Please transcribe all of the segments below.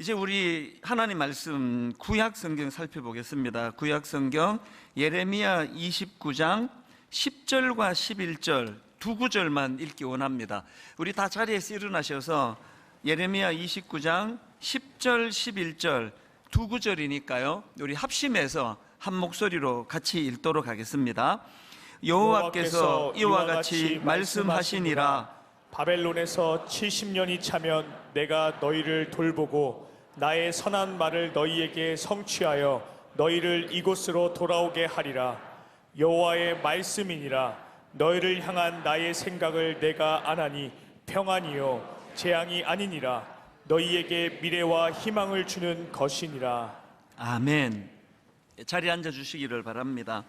이제 우리 하나님 말씀 구약 성경 살펴보겠습니다. 구약 성경 예레미야 29장 10절과 11절 두 구절만 읽기 원합니다. 우리 다 자리에서 일어나셔서 예레미야 29장 10절 11절 두 구절이니까요, 우리 합심해서 한 목소리로 같이 읽도록 하겠습니다. 여호와께서 이와 같이 말씀하시니라. 바벨론에서 70년이 차면 내가 너희를 돌보고 나의 선한 말을 너희에게 성취하여 너희를 이곳으로 돌아오게 하리라. 여호와의 말씀이니라. 너희를 향한 나의 생각을 내가 아나니 평안이요 재앙이 아니니라. 너희에게 미래와 희망을 주는 것이니라. 아멘. 자리에 앉아 주시기를 바랍니다.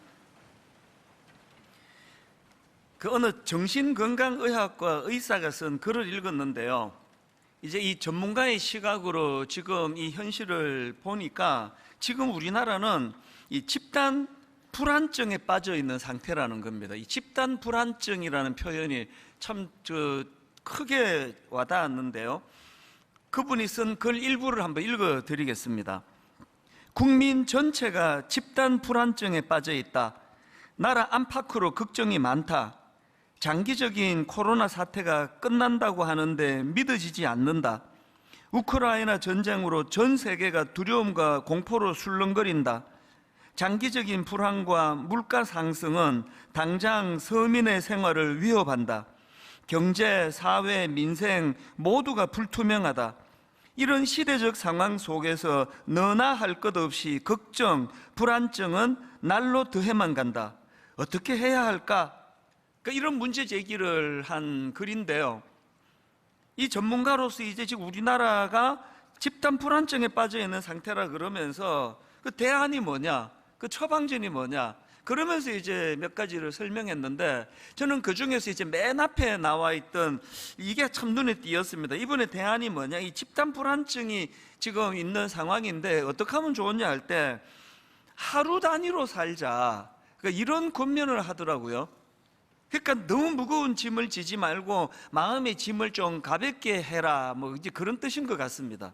그 어느 정신건강의학과 의사가 쓴 글을 읽었는데요, 이제 이 전문가의 시각으로 지금 이 현실을 보니까 지금 우리나라는 이 집단 불안증에 빠져 있는 상태라는 겁니다. 이 집단 불안증이라는 표현이 참 크게 와닿았는데요, 그분이 쓴 글 일부를 한번 읽어 드리겠습니다. 국민 전체가 집단 불안증에 빠져 있다. 나라 안팎으로 걱정이 많다. 장기적인 코로나 사태가 끝난다고 하는데 믿어지지 않는다. 우크라이나 전쟁으로 전 세계가 두려움과 공포로 술렁거린다. 장기적인 불안과 물가 상승은 당장 서민의 생활을 위협한다. 경제, 사회, 민생 모두가 불투명하다. 이런 시대적 상황 속에서 너나 할 것 없이 걱정, 불안증은 날로 더해만 간다. 어떻게 해야 할까? 이런 문제 제기를 한 글인데요, 이 전문가로서 이제 지금 우리나라가 집단 불안증에 빠져 있는 상태라 그러면서 그 대안이 뭐냐, 그 처방전이 뭐냐, 그러면서 이제 몇 가지를 설명했는데, 저는 그 중에서 이제 맨 앞에 나와 있던 이게 참 눈에 띄었습니다. 이번에 대안이 뭐냐, 이 집단 불안증이 지금 있는 상황인데 어떻게 하면 좋으냐 할 때 하루 단위로 살자, 그러니까 이런 권면을 하더라고요. 그러니까 너무 무거운 짐을 지지 말고 마음의 짐을 좀 가볍게 해라, 뭐 이제 그런 뜻인 것 같습니다.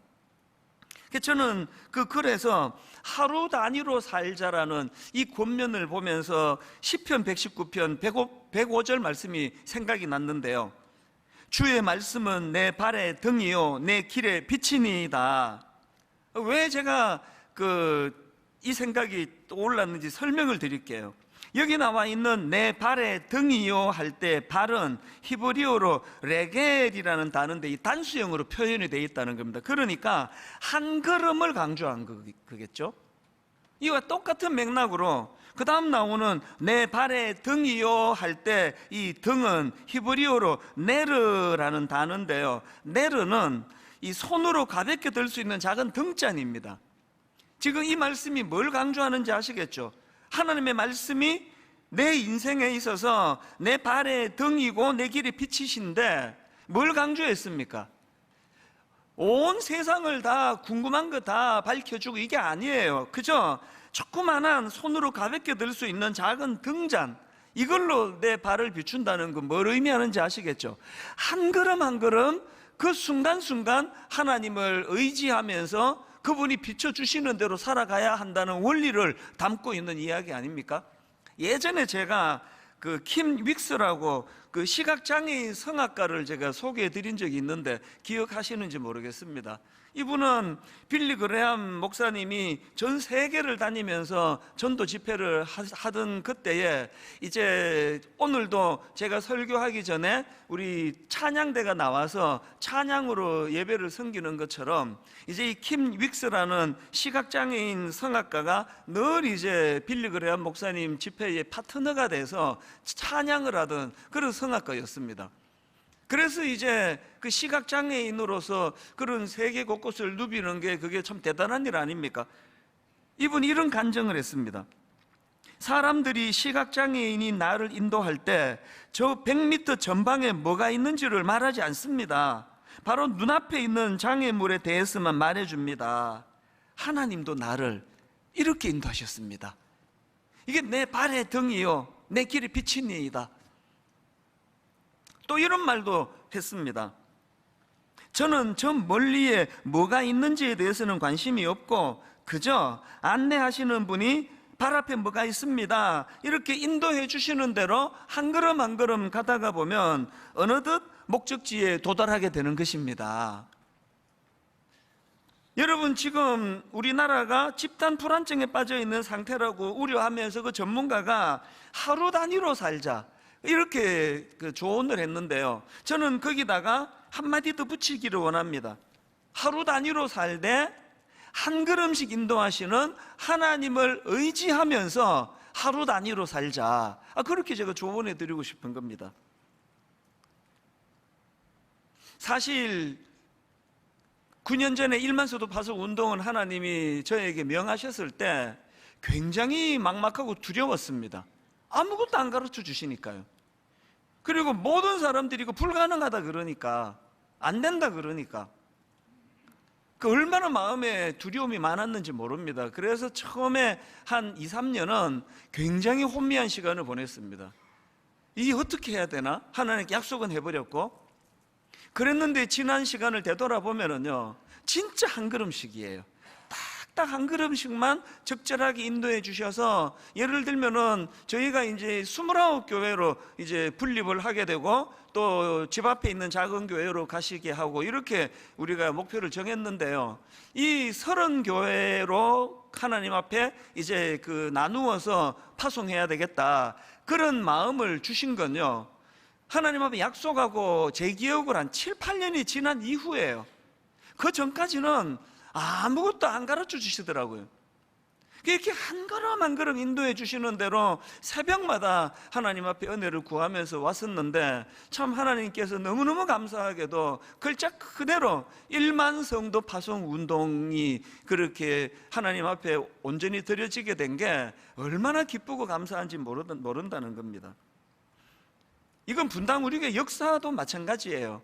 저는 그 글에서 하루 단위로 살자라는 이 권면을 보면서 시편 119편 105절 말씀이 생각이 났는데요. 주의 말씀은 내 발의 등이요 내 길의 빛이니이다. 왜 제가 이 생각이 떠올랐는지 설명을 드릴게요. 여기 나와 있는 내 발의 등이요 할 때 발은 히브리어로 레겔이라는 단어인데 이 단수형으로 표현이 되어 있다는 겁니다. 그러니까 한 걸음을 강조한 거겠죠. 이와 똑같은 맥락으로 그 다음 나오는 내 발의 등이요 할 때 이 등은 히브리어로 네르라는 단어인데요, 네르는 이 손으로 가볍게 들 수 있는 작은 등잔입니다. 지금 이 말씀이 뭘 강조하는지 아시겠죠? 하나님의 말씀이 내 인생에 있어서 내 발의 등이고 내 길의 빛이신데 뭘 강조했습니까? 온 세상을 다 궁금한 거 다 밝혀주고 이게 아니에요. 그죠? 조그만한 손으로 가볍게 들 수 있는 작은 등잔, 이걸로 내 발을 비춘다는 건 뭘 의미하는지 아시겠죠? 한 걸음 한 걸음 그 순간순간 하나님을 의지하면서 그분이 비춰주시는 대로 살아가야 한다는 원리를 담고 있는 이야기 아닙니까? 예전에 제가 킴 윅스라고 시각장애인 성악가를 제가 소개해 드린 적이 있는데 기억하시는지 모르겠습니다. 이분은 빌리 그레함 목사님이 전 세계를 다니면서 전도 집회를 하던 그때에 이제 오늘도 제가 설교하기 전에 우리 찬양대가 나와서 찬양으로 예배를 섬기는 것처럼 이제 이 킴 윅스라는 시각장애인 성악가가 늘 이제 빌리 그레함 목사님 집회의 파트너가 돼서 찬양을 하던 그런 성악가였습니다. 그래서 이제 그 시각장애인으로서 그런 세계 곳곳을 누비는 게 그게 참 대단한 일 아닙니까? 이분이 이런 간증을 했습니다. 사람들이 시각장애인이 나를 인도할 때 저 100m 전방에 뭐가 있는지를 말하지 않습니다. 바로 눈앞에 있는 장애물에 대해서만 말해줍니다. 하나님도 나를 이렇게 인도하셨습니다. 이게 내 발의 등이요 내 길의 빛이니이다. 또 이런 말도 했습니다. 저는 저 멀리에 뭐가 있는지에 대해서는 관심이 없고 그저 안내하시는 분이 발 앞에 뭐가 있습니다 이렇게 인도해 주시는 대로 한 걸음 한 걸음 가다가 보면 어느덧 목적지에 도달하게 되는 것입니다. 여러분, 지금 우리나라가 집단 불안증에 빠져 있는 상태라고 우려하면서 그 전문가가 하루 단위로 살자 이렇게 조언을 했는데요, 저는 거기다가 한마디 더 붙이기를 원합니다. 하루 단위로 살되 한 걸음씩 인도하시는 하나님을 의지하면서 하루 단위로 살자, 그렇게 제가 조언해 드리고 싶은 겁니다. 사실 9년 전에 1만서도 파송 운동은 하나님이 저에게 명하셨을 때 굉장히 막막하고 두려웠습니다. 아무것도 안 가르쳐 주시니까요. 그리고 모든 사람들이 이거 불가능하다 그러니까, 안 된다 그러니까 그 얼마나 마음에 두려움이 많았는지 모릅니다. 그래서 처음에 한 2, 3년은 굉장히 혼미한 시간을 보냈습니다. 이게 어떻게 해야 되나? 하나님께 약속은 해버렸고, 그랬는데 지난 시간을 되돌아보면은요, 진짜 한 걸음씩이에요. 딱 한 걸음씩만 적절하게 인도해 주셔서, 예를 들면은 저희가 이제 29교회로 이제 분립을 하게 되고, 또 집 앞에 있는 작은 교회로 가시게 하고, 이렇게 우리가 목표를 정했는데요, 이 30교회로 하나님 앞에 이제 나누어서 파송해야 되겠다, 그런 마음을 주신 건요, 하나님 앞에 약속하고 제 기억을 한 7, 8년이 지난 이후에요. 그 전까지는 아무것도 안 가르쳐 주시더라고요. 이렇게 한 걸음 한 걸음 인도해 주시는 대로 새벽마다 하나님 앞에 은혜를 구하면서 왔었는데, 참 하나님께서 너무너무 감사하게도 글자 그대로 1만 성도 파송 운동이 그렇게 하나님 앞에 온전히 드려지게 된 게 얼마나 기쁘고 감사한지 모른다는 겁니다. 이건 분당 우리의 역사도 마찬가지예요.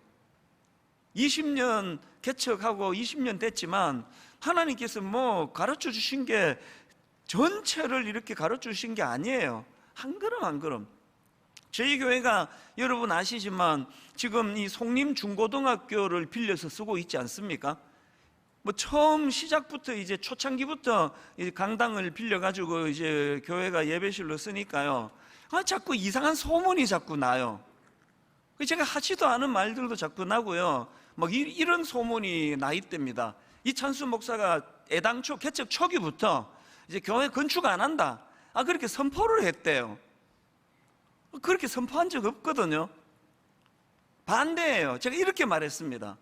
20년 개척하고 20년 됐지만 하나님께서 뭐 가르쳐 주신 게 전체를 이렇게 가르쳐 주신 게 아니에요. 한 걸음 한 걸음. 저희 교회가 여러분 아시지만 지금 이 송림 중고등학교를 빌려서 쓰고 있지 않습니까? 뭐 처음 시작부터 이제 초창기부터 강당을 빌려가지고 이제 교회가 예배실로 쓰니까요, 자꾸 이상한 소문이 자꾸 나요. 제가 하지도 않은 말들도 자꾸 나고요, 막 이런 소문이 나 있답니다. 이찬수 목사가 애당초 개척 초기부터 이제 교회 건축 안 한다, 그렇게 선포를 했대요. 그렇게 선포한 적 없거든요. 반대예요. 제가 이렇게 말했습니다.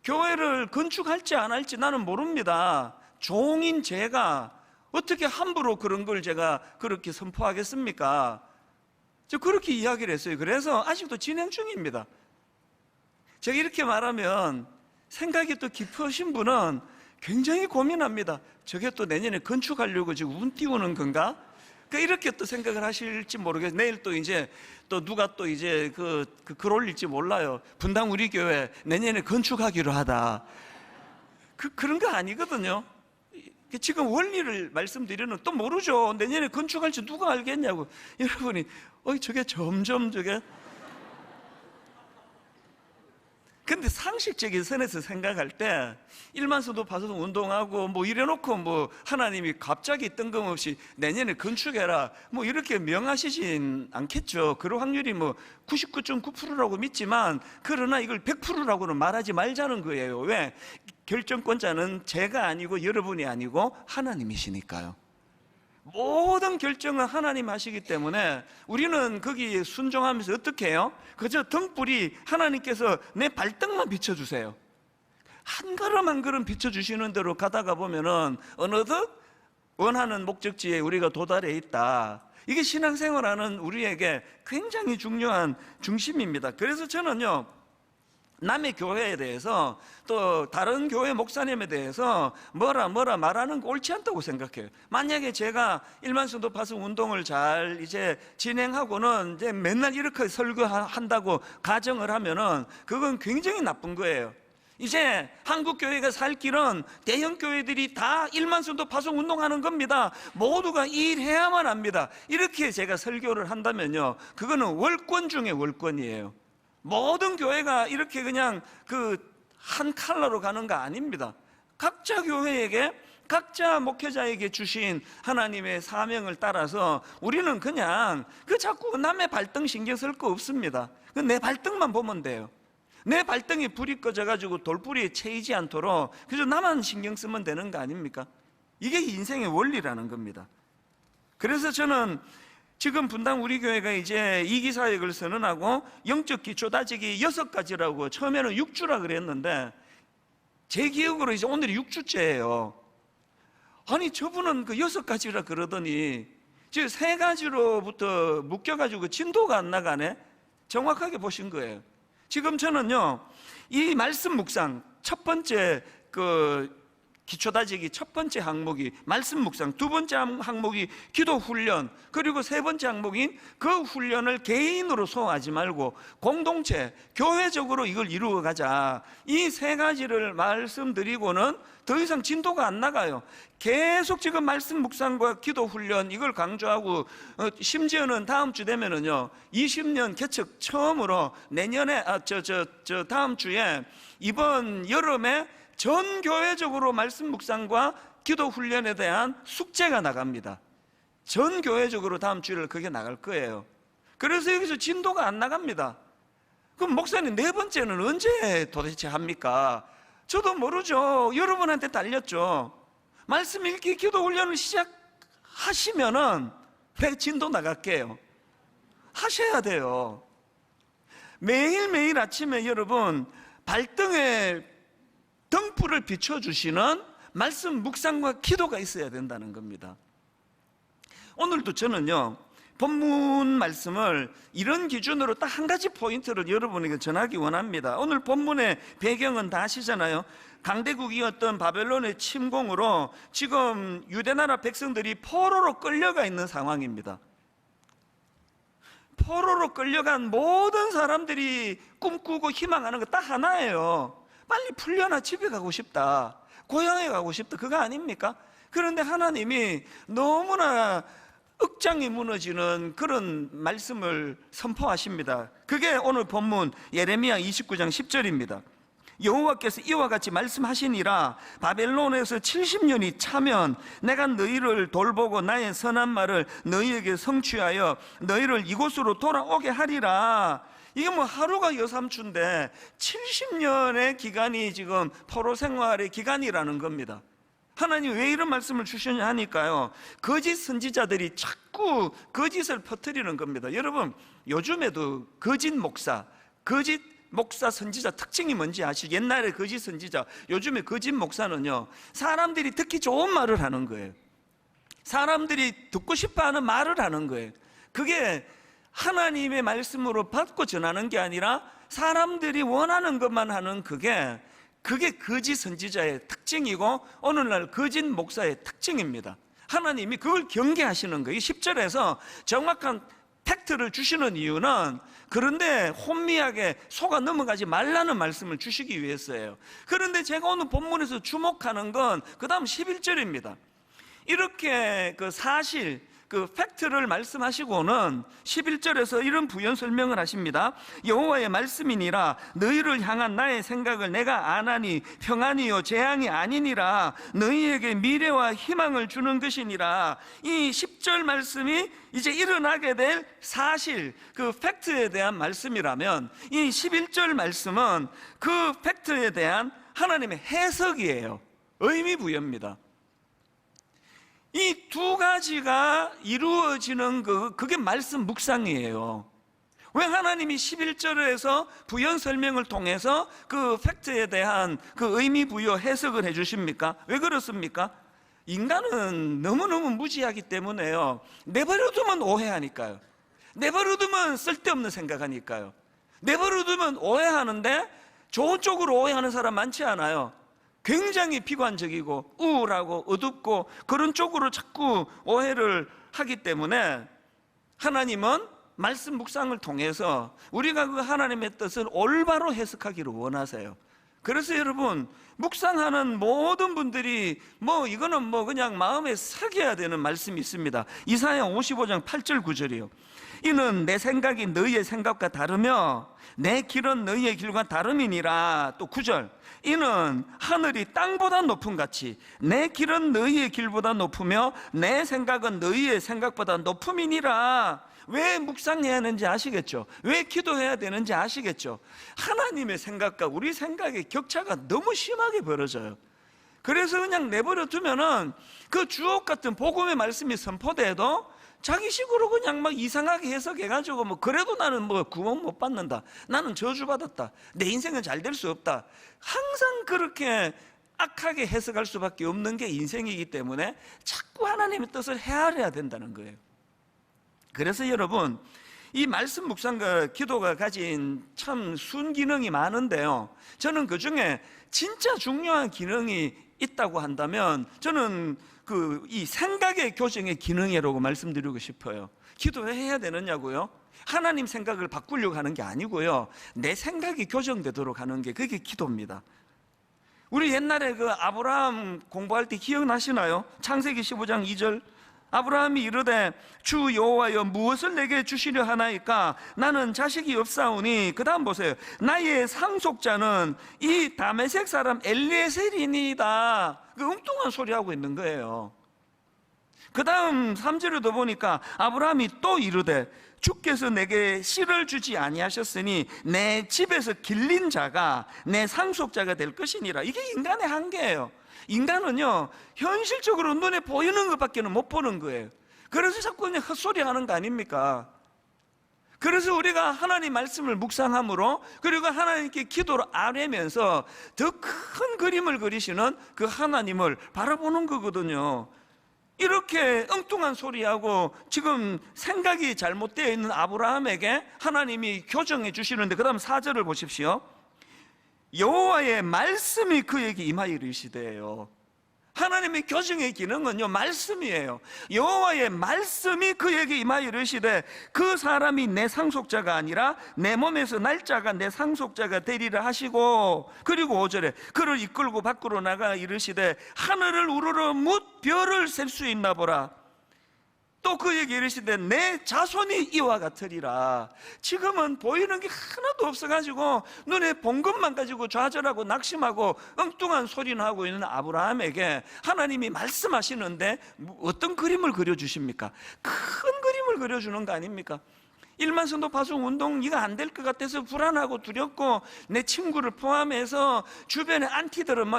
교회를 건축할지 안 할지 나는 모릅니다. 종인 제가 어떻게 함부로 그런 걸 제가 그렇게 선포하겠습니까? 저 그렇게 이야기를 했어요. 그래서 아직도 진행 중입니다. 제가 이렇게 말하면 생각이 또 깊으신 분은 굉장히 고민합니다. 저게 또 내년에 건축하려고 지금 운 띄우는 건가? 이렇게 또 생각을 하실지 모르겠어요. 내일 또 이제 또 누가 또 이제 글 올릴지 몰라요. 분당 우리 교회 내년에 건축하기로 하다. 그런 거 아니거든요. 지금 원리를 말씀드리는, 또 모르죠. 내년에 건축할지 누가 알겠냐고. 여러분이 저게 점점 저게. 근데 상식적인 선에서 생각할 때 1만서도 파송 운동하고 뭐 이래놓고 뭐 하나님이 갑자기 뜬금없이 내년에 건축해라 뭐 이렇게 명하시진 않겠죠. 그럴 확률이 뭐 99.9%라고 믿지만, 그러나 이걸 100%라고는 말하지 말자는 거예요. 왜? 결정권자는 제가 아니고 여러분이 아니고 하나님이시니까요. 모든 결정은 하나님 하시기 때문에 우리는 거기에 순종하면서 어떻게 해요? 그저 등불이 하나님께서 내 발등만 비춰주세요. 한 걸음 한 걸음 비춰주시는 대로 가다가 보면은 어느덧 원하는 목적지에 우리가 도달해 있다. 이게 신앙생활하는 우리에게 굉장히 중요한 중심입니다. 그래서 저는요, 남의 교회에 대해서 또 다른 교회 목사님에 대해서 뭐라 말하는 거 옳지 않다고 생각해요. 만약에 제가 1만성도 파송 운동을 잘 이제 진행하고는 이제 맨날 이렇게 설교한다고 가정을 하면은 그건 굉장히 나쁜 거예요. 이제 한국 교회가 살 길은 대형 교회들이 다 1만성도 파송 운동하는 겁니다. 모두가 이 일 해야만 합니다. 이렇게 제가 설교를 한다면요, 그거는 월권 중에 월권이에요. 모든 교회가 이렇게 그냥 그 한 칼라로 가는 거 아닙니다. 각자 교회에게, 각자 목회자에게 주신 하나님의 사명을 따라서 우리는 그냥 그 자꾸 남의 발등 신경 쓸 거 없습니다. 그 내 발등만 보면 돼요. 내 발등에 불이 꺼져가지고 돌뿌리에 채이지 않도록 그저 나만 신경 쓰면 되는 거 아닙니까? 이게 인생의 원리라는 겁니다. 그래서 저는 지금 분당 우리 교회가 이제 이기사역을 선언하고 영적 기초 다지기 6가지라고 처음에는 6주라 그랬는데 제 기억으로 이제 오늘이 6주째예요. 아니 저분은 그 6가지라 그러더니 지금 3가지로부터 묶여가지고 진도가 안 나가네. 정확하게 보신 거예요. 지금 저는요 이 말씀 묵상 첫 번째 그 기초 다지기 첫 번째 항목이 말씀 묵상, 두 번째 항목이 기도 훈련, 그리고 세 번째 항목인 그 훈련을 개인으로 소화하지 말고 공동체, 교회적으로 이걸 이루어 가자. 이 3가지를 말씀드리고는 더 이상 진도가 안 나가요. 계속 지금 말씀 묵상과 기도 훈련 이걸 강조하고 심지어는 다음 주 되면은요 20년 개척 처음으로 내년에 다음 주에 이번 여름에 전 교회적으로 말씀 묵상과 기도 훈련에 대한 숙제가 나갑니다. 전 교회적으로 다음 주일 그게 나갈 거예요. 그래서 여기서 진도가 안 나갑니다. 그럼 목사님 4번째는 언제 도대체 합니까? 저도 모르죠. 여러분한테 달렸죠. 말씀 읽기 기도 훈련을 시작하시면은 진도 나갈게요. 하셔야 돼요. 매일매일 아침에 여러분 발등에 등불을 비춰주시는 말씀 묵상과 기도가 있어야 된다는 겁니다. 오늘도 저는요 본문 말씀을 이런 기준으로 딱 한 가지 포인트를 여러분에게 전하기 원합니다. 오늘 본문의 배경은 다 아시잖아요. 강대국이었던 바벨론의 침공으로 지금 유대나라 백성들이 포로로 끌려가 있는 상황입니다. 포로로 끌려간 모든 사람들이 꿈꾸고 희망하는 거 딱 하나예요. 빨리 풀려나 집에 가고 싶다, 고향에 가고 싶다, 그거 아닙니까? 그런데 하나님이 너무나 억장이 무너지는 그런 말씀을 선포하십니다. 그게 오늘 본문 예레미야 29장 10절입니다. 여호와께서 이와 같이 말씀하시니라. 바벨론에서 70년이 차면 내가 너희를 돌보고 나의 선한 말을 너희에게 성취하여 너희를 이곳으로 돌아오게 하리라. 이게 뭐 하루가 여삼추인데 70년의 기간이 지금 포로 생활의 기간이라는 겁니다. 하나님 왜 이런 말씀을 주셨냐 하니까요 거짓 선지자들이 자꾸 거짓을 퍼뜨리는 겁니다. 여러분 요즘에도 거짓 목사 선지자 특징이 뭔지 아시죠? 옛날에 거짓 선지자, 요즘에 거짓 목사는요 사람들이 듣기 좋은 말을 하는 거예요. 사람들이 듣고 싶어하는 말을 하는 거예요. 그게 하나님의 말씀으로 받고 전하는 게 아니라 사람들이 원하는 것만 하는 그게 거짓 선지자의 특징이고 오늘날 거짓 목사의 특징입니다. 하나님이 그걸 경계하시는 거예요. 10절에서 정확한 팩트를 주시는 이유는 그런데 혼미하게 속아 넘어가지 말라는 말씀을 주시기 위해서예요. 그런데 제가 오늘 본문에서 주목하는 건 그 다음 11절입니다. 이렇게 그 사실 그 팩트를 말씀하시고는 11절에서 이런 부연 설명을 하십니다. 여호와의 말씀이니라. 너희를 향한 나의 생각을 내가 아나니 평안이요 재앙이 아니니라. 너희에게 미래와 희망을 주는 것이니라. 이 10절 말씀이 이제 일어나게 될 사실, 그 팩트에 대한 말씀이라면 이 11절 말씀은 그 팩트에 대한 하나님의 해석이에요. 의미 부여입니다. 이 2가지가 이루어지는 그게 말씀 묵상이에요. 왜 하나님이 11절에서 부연 설명을 통해서 그 팩트에 대한 그 의미 부여 해석을 해주십니까? 왜 그렇습니까? 인간은 너무너무 무지하기 때문에요 내버려두면 오해하니까요. 내버려두면 쓸데없는 생각하니까요. 내버려두면 오해하는데 좋은 쪽으로 오해하는 사람 많지 않아요. 굉장히 비관적이고 우울하고 어둡고 그런 쪽으로 자꾸 오해를 하기 때문에 하나님은 말씀 묵상을 통해서 우리가 그 하나님의 뜻을 올바로 해석하기를 원하세요. 그래서 여러분 묵상하는 모든 분들이 이거는 그냥 마음에 새겨야 되는 말씀이 있습니다. 이사야 55장 8절 9절이요. 이는 내 생각이 너희의 생각과 다르며 내 길은 너희의 길과 다름이니라. 또 9절, 이는 하늘이 땅보다 높음 같이 내 길은 너희의 길보다 높으며 내 생각은 너희의 생각보다 높음이니라. 왜 묵상해야 하는지 아시겠죠? 왜 기도해야 되는지 아시겠죠? 하나님의 생각과 우리 생각의 격차가 너무 심하게 벌어져요. 그래서 그냥 내버려 두면은 그 주옥 같은 복음의 말씀이 선포돼도 자기식으로 그냥 막 이상하게 해석해가지고 그래도 나는 구원 못 받는다, 나는 저주받았다, 내 인생은 잘 될 수 없다, 항상 그렇게 악하게 해석할 수밖에 없는 게 인생이기 때문에 자꾸 하나님의 뜻을 헤아려야 된다는 거예요. 그래서 여러분, 이 말씀 묵상과 기도가 가진 참 순기능이 많은데요, 저는 그 중에 진짜 중요한 기능이 있다고 한다면 저는 이 생각의 교정의 기능이라고 말씀드리고 싶어요. 기도를 해야 되느냐고요? 하나님 생각을 바꾸려고 하는 게 아니고요, 내 생각이 교정되도록 하는 게 그게 기도입니다. 우리 옛날에 그 아브라함 공부할 때 기억나시나요? 창세기 15장 2절, 아브라함이 이르되 주 여호와여 무엇을 내게 주시려 하나이까? 나는 자식이 없사오니, 그 다음 보세요, 나의 상속자는 이 다메섹 사람 엘리에셀이니이다. 그 엉뚱한 소리 하고 있는 거예요. 그 다음 3절에도 보니까 아브라함이 또 이르되 주께서 내게 씨를 주지 아니하셨으니 내 집에서 길린 자가 내 상속자가 될 것이니라. 이게 인간의 한계예요. 인간은요, 현실적으로 눈에 보이는 것밖에는 못 보는 거예요. 그래서 자꾸 그냥 헛소리 하는 거 아닙니까? 그래서 우리가 하나님 말씀을 묵상함으로, 그리고 하나님께 기도를 아뢰면서 더 큰 그림을 그리시는 그 하나님을 바라보는 거거든요. 이렇게 엉뚱한 소리하고 지금 생각이 잘못되어 있는 아브라함에게 하나님이 교정해 주시는데, 그 다음 4절을 보십시오. 여호와의 말씀이 그에게 임하여 이르시되요. 하나님의 교정의 기능은요, 말씀이에요. 여호와의 말씀이 그에게 임하여 이르시되 그 사람이 내 상속자가 아니라 내 몸에서 날짜가 내 상속자가 되리라 하시고, 그리고 5절에 그를 이끌고 밖으로 나가 이르시되 하늘을 우러러 뭇 별을 셀 수 있나 보라. 또 그에게 이르시되 내 자손이 이와 같으리라. 지금은 보이는 게 하나도 없어가지고 눈에 본 것만 가지고 좌절하고 낙심하고 엉뚱한 소리나 하고 있는 아브라함에게 하나님이 말씀하시는데 어떤 그림을 그려주십니까? 큰 그림을 그려주는 거 아닙니까? 일만성도 파송 운동 이거 안 될 것 같아서 불안하고 두렵고, 내 친구를 포함해서 주변의 안티들은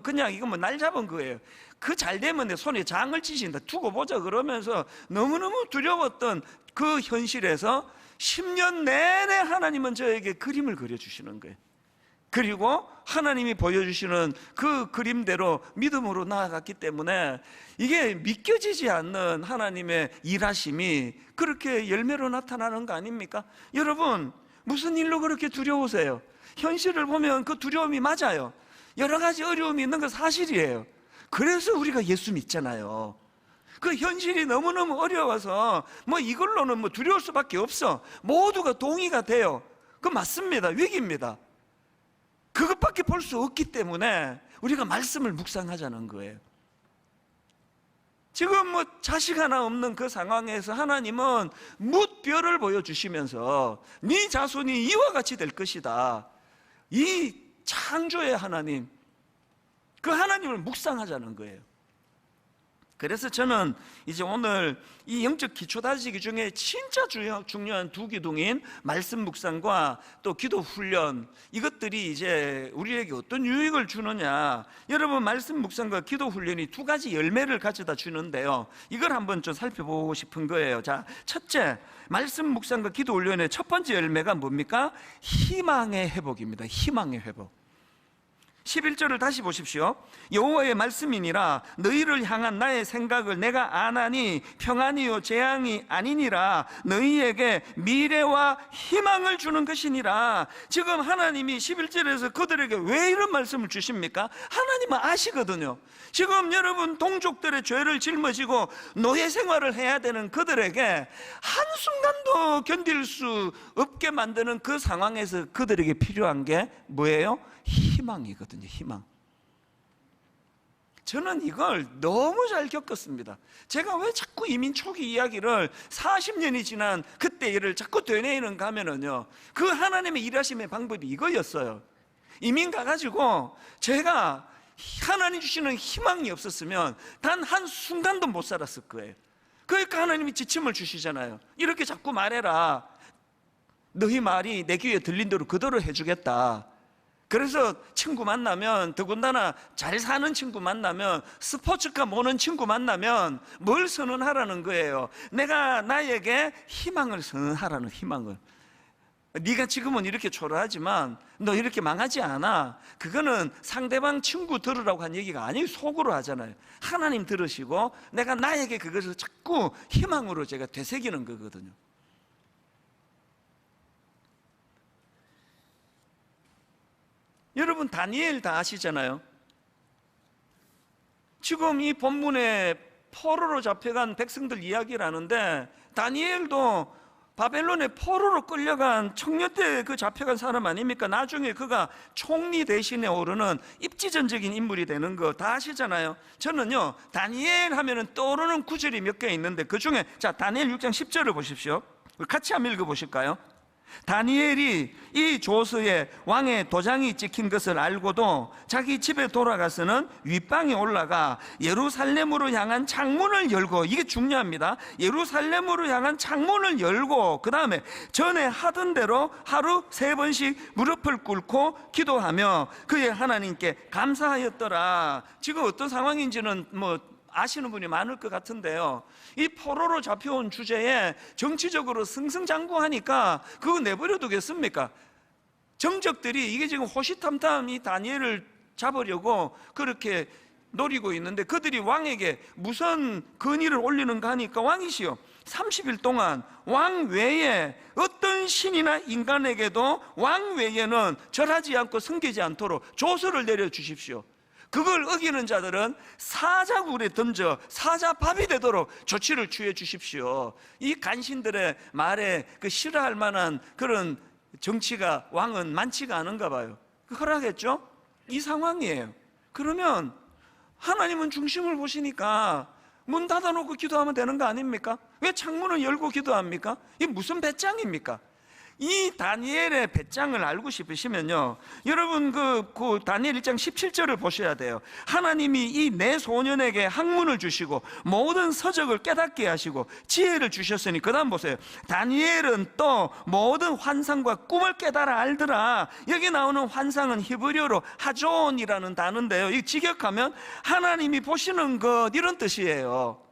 그냥 날 잡은 거예요. 그 잘 되면 내 손에 장을 치신다, 두고 보자 그러면서 너무너무 두려웠던 그 현실에서 10년 내내 하나님은 저에게 그림을 그려주시는 거예요. 그리고 하나님이 보여주시는 그 그림대로 믿음으로 나아갔기 때문에 이게 믿겨지지 않는 하나님의 일하심이 그렇게 열매로 나타나는 거 아닙니까? 여러분, 무슨 일로 그렇게 두려우세요? 현실을 보면 그 두려움이 맞아요. 여러 가지 어려움이 있는 건 사실이에요. 그래서 우리가 예수 믿잖아요. 그 현실이 너무너무 어려워서 이걸로는 두려울 수밖에 없어. 모두가 동의가 돼요. 그거 맞습니다. 위기입니다. 그것밖에 볼 수 없기 때문에 우리가 말씀을 묵상하자는 거예요. 지금 자식 하나 없는 그 상황에서 하나님은 뭇별을 보여주시면서 네 자손이 이와 같이 될 것이다. 이 창조의 하나님, 그 하나님을 묵상하자는 거예요. 그래서 저는 이제 오늘 이 영적 기초 다지기 중에 진짜 중요한 두 기둥인 말씀 묵상과 또 기도 훈련, 이것들이 이제 우리에게 어떤 유익을 주느냐, 여러분 말씀 묵상과 기도 훈련이 두 가지 열매를 가져다 주는데요, 이걸 한번 좀 살펴보고 싶은 거예요. 자, 첫째, 말씀 묵상과 기도 훈련의 첫 번째 열매가 뭡니까? 희망의 회복입니다. 희망의 회복. 11절을 다시 보십시오. 여호와의 말씀이니라 너희를 향한 나의 생각을 내가 아나니 평안이요 재앙이 아니니라 너희에게 미래와 희망을 주는 것이니라. 지금 하나님이 11절에서 그들에게 왜 이런 말씀을 주십니까? 하나님은 아시거든요. 지금 여러분 동족들의 죄를 짊어지고 노예 생활을 해야 되는 그들에게 한순간도 견딜 수 없게 만드는 그 상황에서 그들에게 필요한 게 뭐예요? 희망이거든요. 희망. 저는 이걸 너무 잘 겪었습니다. 제가 왜 자꾸 이민 초기 이야기를 40년이 지난 그때 일을 자꾸 되뇌이는 가면은요, 그 하나님의 일하심의 방법이 이거였어요. 이민 가가지고 제가 하나님 주시는 희망이 없었으면 단 한순간도 못 살았을 거예요. 그러니까 하나님이 지침을 주시잖아요. 이렇게 자꾸 말해라. 너희 말이 내 귀에 들린 대로 그대로 해주겠다. 그래서 친구 만나면, 더군다나 잘 사는 친구 만나면, 스포츠카 모는 친구 만나면 뭘 선언하라는 거예요? 내가 나에게 희망을 선언하라는, 희망을. 네가 지금은 이렇게 초라하지만 너 이렇게 망하지 않아. 그거는 상대방 친구 들으라고 한 얘기가 아니에요. 속으로 하잖아요. 하나님 들으시고 내가 나에게 그것을 자꾸 희망으로 제가 되새기는 거거든요. 여러분, 다니엘 다 아시잖아요. 지금 이 본문에 포로로 잡혀간 백성들 이야기를 하는데, 다니엘도 바벨론의 포로로 끌려간 청년 때 그 잡혀간 사람 아닙니까? 나중에 그가 총리 대신에 오르는 입지전적인 인물이 되는 거 다 아시잖아요. 저는요, 다니엘 하면은 떠오르는 구절이 몇 개 있는데, 그 중에 자, 다니엘 6장 10절을 보십시오. 같이 한번 읽어보실까요? 다니엘이 이 조서에 왕의 도장이 찍힌 것을 알고도 자기 집에 돌아가서는 윗방에 올라가 예루살렘으로 향한 창문을 열고, 이게 중요합니다. 예루살렘으로 향한 창문을 열고, 그 다음에 전에 하던 대로 하루 3번씩 무릎을 꿇고 기도하며 그의 하나님께 감사하였더라. 지금 어떤 상황인지는 아시는 분이 많을 것 같은데요, 이 포로로 잡혀온 주제에 정치적으로 승승장구하니까 그거 내버려 두겠습니까? 정적들이 이게 지금 호시탐탐 이 다니엘을 잡으려고 그렇게 노리고 있는데, 그들이 왕에게 무슨 건의를 올리는가 하니까, 왕이시여 30일 동안 왕 외에 어떤 신이나 인간에게도 왕 외에는 절하지 않고 섬기지 않도록 조서를 내려주십시오. 그걸 어기는 자들은 사자굴에 던져 사자밥이 되도록 조치를 취해 주십시오. 이 간신들의 말에 그 싫어할 만한 그런 정치가 왕은 많지가 않은가 봐요. 허락했죠? 이 상황이에요. 그러면 하나님은 중심을 보시니까 문 닫아놓고 기도하면 되는 거 아닙니까? 왜 창문을 열고 기도합니까? 이게 무슨 배짱입니까? 이 다니엘의 배짱을 알고 싶으시면요, 여러분 그 다니엘 1장 17절을 보셔야 돼요. 하나님이 이 내 소년에게 학문을 주시고 모든 서적을 깨닫게 하시고 지혜를 주셨으니, 그 다음 보세요. 다니엘은 또 모든 환상과 꿈을 깨달아 알더라. 여기 나오는 환상은 히브리어로 하존이라는 단어인데요, 이 직역하면 하나님이 보시는 것, 이런 뜻이에요.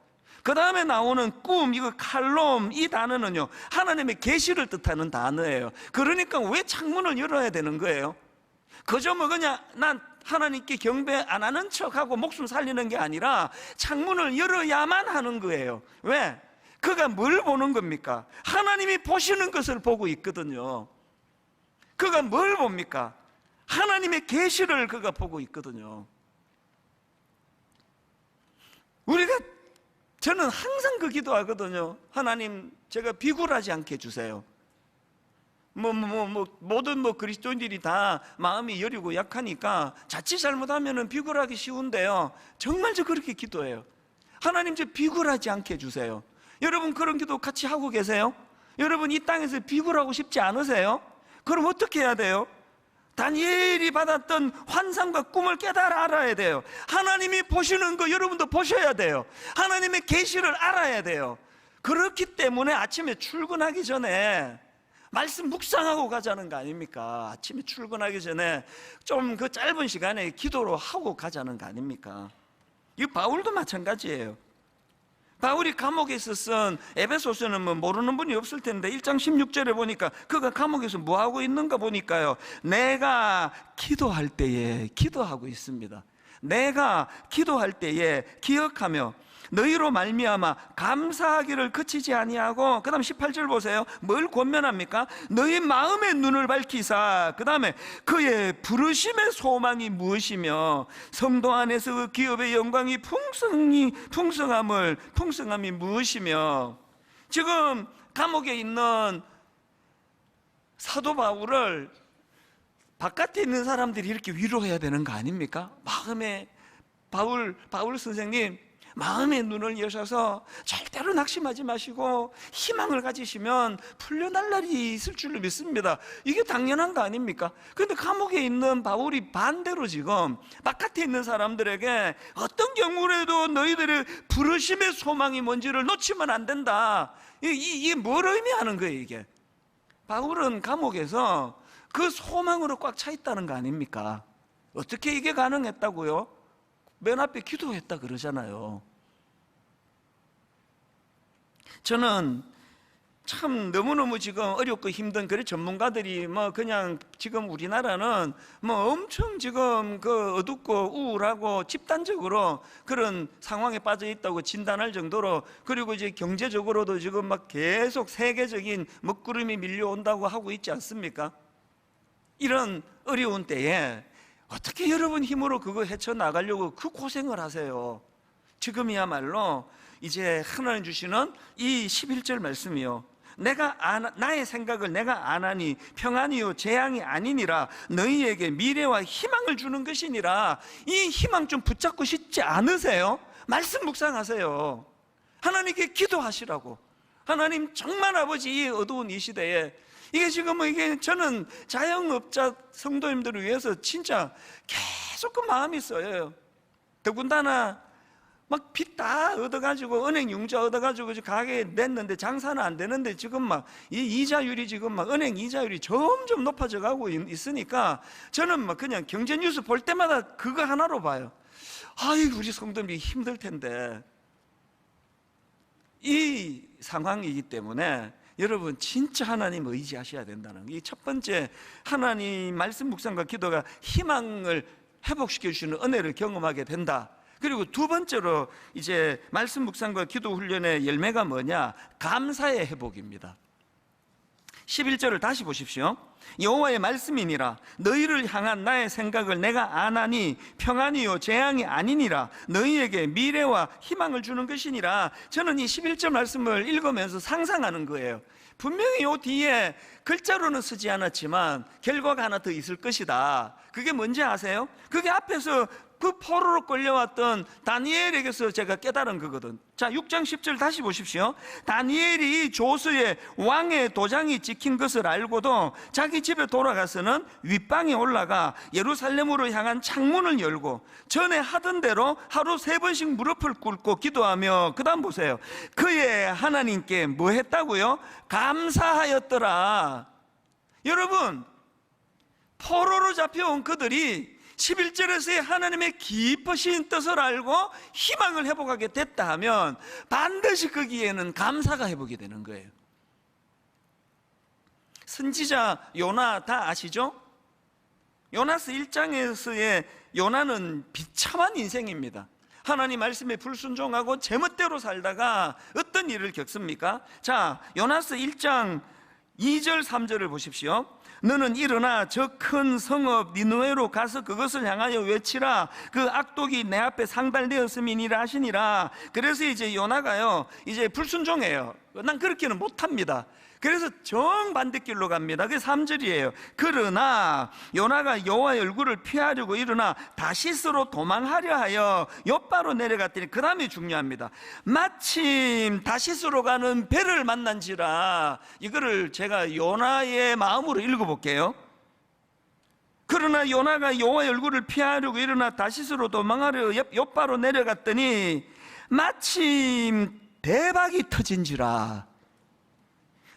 그 다음에 나오는 꿈, 이거 칼롬, 이 단어는요, 하나님의 계시를 뜻하는 단어예요. 그러니까 왜 창문을 열어야 되는 거예요? 그저 그냥 난 하나님께 경배 안 하는 척하고 목숨 살리는 게 아니라 창문을 열어야만 하는 거예요. 왜? 그가 뭘 보는 겁니까? 하나님이 보시는 것을 보고 있거든요. 그가 뭘 봅니까? 하나님의 계시를 그가 보고 있거든요. 저는 항상 그 기도하거든요. 하나님, 제가 비굴하지 않게 해주세요. 모든 그리스도인들이 다 마음이 여리고 약하니까 자칫 잘못하면 비굴하기 쉬운데요, 정말 저 그렇게 기도해요. 하나님, 저 비굴하지 않게 해주세요. 여러분 그런 기도 같이 하고 계세요? 여러분 이 땅에서 비굴하고 싶지 않으세요? 그럼 어떻게 해야 돼요? 다니엘이 받았던 환상과 꿈을 깨달아 알아야 돼요. 하나님이 보시는 거 여러분도 보셔야 돼요. 하나님의 계시를 알아야 돼요. 그렇기 때문에 아침에 출근하기 전에 말씀 묵상하고 가자는 거 아닙니까? 아침에 출근하기 전에 좀 그 짧은 시간에 기도로 하고 가자는 거 아닙니까? 이 바울도 마찬가지예요. 바울이 감옥에 있었던 에베소서는 모르는 분이 없을 텐데 1장 16절에 보니까 그가 감옥에서 뭐하고 있는가 보니까요, 내가 기도할 때에 기도하고 있습니다. 내가 기도할 때에 기억하며 너희로 말미암아 감사하기를 그치지 아니하고, 그 다음 18절 보세요. 뭘 권면합니까? 너희 마음의 눈을 밝히사, 그 다음에 그의 부르심의 소망이 무엇이며 성도 안에서 그 기업의 영광이 풍성함이 무엇이며. 지금 감옥에 있는 사도 바울을 바깥에 있는 사람들이 이렇게 위로해야 되는 거 아닙니까? 마음에 바울 선생님 마음의 눈을 여셔서 절대로 낙심하지 마시고 희망을 가지시면 풀려날 날이 있을 줄로 믿습니다. 이게 당연한 거 아닙니까? 그런데 감옥에 있는 바울이 반대로 지금 바깥에 있는 사람들에게 어떤 경우라도 너희들의 부르심의 소망이 뭔지를 놓치면 안 된다. 이게 뭘 의미하는 거예요 이게? 바울은 감옥에서 그 소망으로 꽉 차 있다는 거 아닙니까? 어떻게 이게 가능했다고요? 맨 앞에 기도했다 그러잖아요. 저는 참 너무너무 지금 어렵고 힘든 그런 전문가들이 뭐 그냥 지금 우리나라는 뭐 엄청 지금 그 어둡고 우울하고 집단적으로 그런 상황에 빠져 있다고 진단할 정도로, 그리고 이제 경제적으로도 지금 막 계속 세계적인 먹구름이 밀려온다고 하고 있지 않습니까? 이런 어려운 때에 어떻게 여러분 힘으로 그거 헤쳐나가려고 그 고생을 하세요? 지금이야말로 이제 하나님 주시는 이 11절 말씀이요, 나의 생각을 내가 아나니 평안이요 재앙이 아니니라 너희에게 미래와 희망을 주는 것이니라. 이 희망 좀 붙잡고 싶지 않으세요? 말씀 묵상하세요. 하나님께 기도하시라고. 하나님 정말 아버지 이 어두운 이 시대에 이게 지금 이게 저는 자영업자 성도님들을 위해서 진짜 계속 그 마음이 써요. 더군다나 막 빚 다 얻어가지고 은행 융자 얻어가지고 가게 냈는데 장사는 안 되는데 지금 막 이 이자율이 지금 막 은행 이자율이 점점 높아져 가고 있으니까 저는 막 그냥 경제 뉴스 볼 때마다 그거 하나로 봐요. 아이 우리 성도님이 힘들 텐데. 이 상황이기 때문에 여러분 진짜 하나님 의지하셔야 된다는, 이 첫 번째 하나님 말씀 묵상과 기도가 희망을 회복시켜 주시는 은혜를 경험하게 된다. 그리고 두 번째로 이제 말씀 묵상과 기도 훈련의 열매가 뭐냐? 감사의 회복입니다. 11절을 다시 보십시오. 여호와의 말씀이니라 너희를 향한 나의 생각을 내가 아나니 평안이요 재앙이 아니니라 너희에게 미래와 희망을 주는 것이니라. 저는 이 11절 말씀을 읽으면서 상상하는 거예요. 분명히 요 뒤에 글자로는 쓰지 않았지만 결과가 하나 더 있을 것이다. 그게 뭔지 아세요? 그게 앞에서 그 포로로 끌려왔던 다니엘에게서 제가 깨달은 거거든. 자, 6장 10절 다시 보십시오. 다니엘이 조서에 왕의 도장이 찍힌 것을 알고도 자기 집에 돌아가서는 윗방에 올라가 예루살렘으로 향한 창문을 열고 전에 하던 대로 하루 3번씩 무릎을 꿇고 기도하며, 그 다음 보세요. 그의 하나님께 뭐 했다고요? 감사하였더라. 여러분, 포로로 잡혀온 그들이 11절에서의 하나님의 깊으신 뜻을 알고 희망을 회복하게 됐다 하면 반드시 거기에는 감사가 회복이 되는 거예요. 선지자 요나 다 아시죠? 요나스 1장에서의 요나는 비참한 인생입니다. 하나님 말씀에 불순종하고 제멋대로 살다가 어떤 일을 겪습니까? 자, 요나스 1장 2절 3절을 보십시오. 너는 일어나 저 큰 성읍 니느웨로 가서 그것을 향하여 외치라. 그 악독이 내 앞에 상달되었음이니라 하시니라. 그래서 이제 요나가요 이제 불순종해요. 난 그렇게는 못합니다. 그래서 정반대길로 갑니다. 그게 3절이에요. 그러나 요나가 여호와의 얼굴을 피하려고 일어나 다시스로 도망하려 하여 욥바로 내려갔더니, 그 다음이 중요합니다. 마침 다시스로 가는 배를 만난지라. 이거를 제가 요나의 마음으로 읽어볼게요. 그러나 요나가 여호와의 얼굴을 피하려고 일어나 다시스로 도망하려 욥바로 내려갔더니 마침 대박이 터진지라.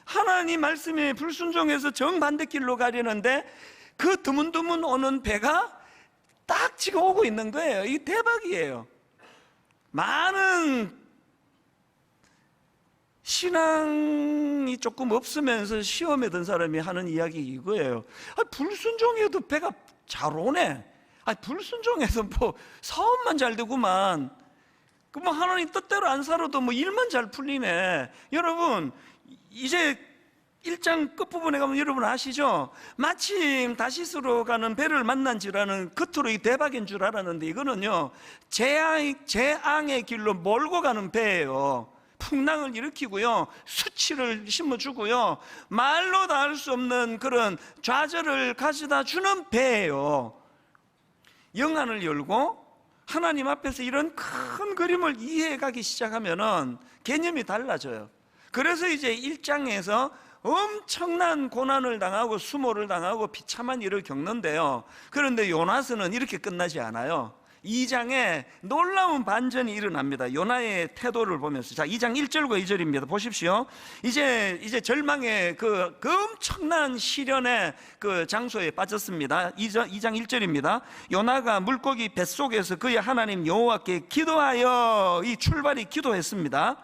하나님 말씀에 불순종해서 정반대길로 가려는데 그 드문드문 오는 배가 딱 지금 오고 있는 거예요. 이게 대박이에요. 많은 신앙이 조금 없으면서 시험에 든 사람이 하는 이야기 이거예요. 불순종해도 배가 잘 오네. 불순종해서 뭐 사업만 잘 되구만. 뭐 하나님 뜻대로 안 살아도 뭐 일만 잘 풀리네. 여러분, 이제 1장 끝부분에 가면 여러분 아시죠? 마침 다시스로 가는 배를 만난지라는 겉으로 이 대박인 줄 알았는데 이거는요 재앙의 길로 몰고 가는 배예요. 풍랑을 일으키고요, 수치를 심어주고요, 말로 다 할 수 없는 그런 좌절을 가져다 주는 배예요. 영안을 열고 하나님 앞에서 이런 큰 그림을 이해해가기 시작하면은 개념이 달라져요. 그래서 이제 1장에서 엄청난 고난을 당하고 수모를 당하고 비참한 일을 겪는데요. 그런데 요나스는 이렇게 끝나지 않아요. 2장에 놀라운 반전이 일어납니다. 요나의 태도를 보면서. 자, 2장 1절과 2절입니다. 보십시오. 이제 절망의 그 엄청난 시련의 그 장소에 빠졌습니다. 2장 1절입니다. 요나가 물고기 뱃속에서 그의 하나님 여호와께 기도하여, 이 출발이 기도했습니다.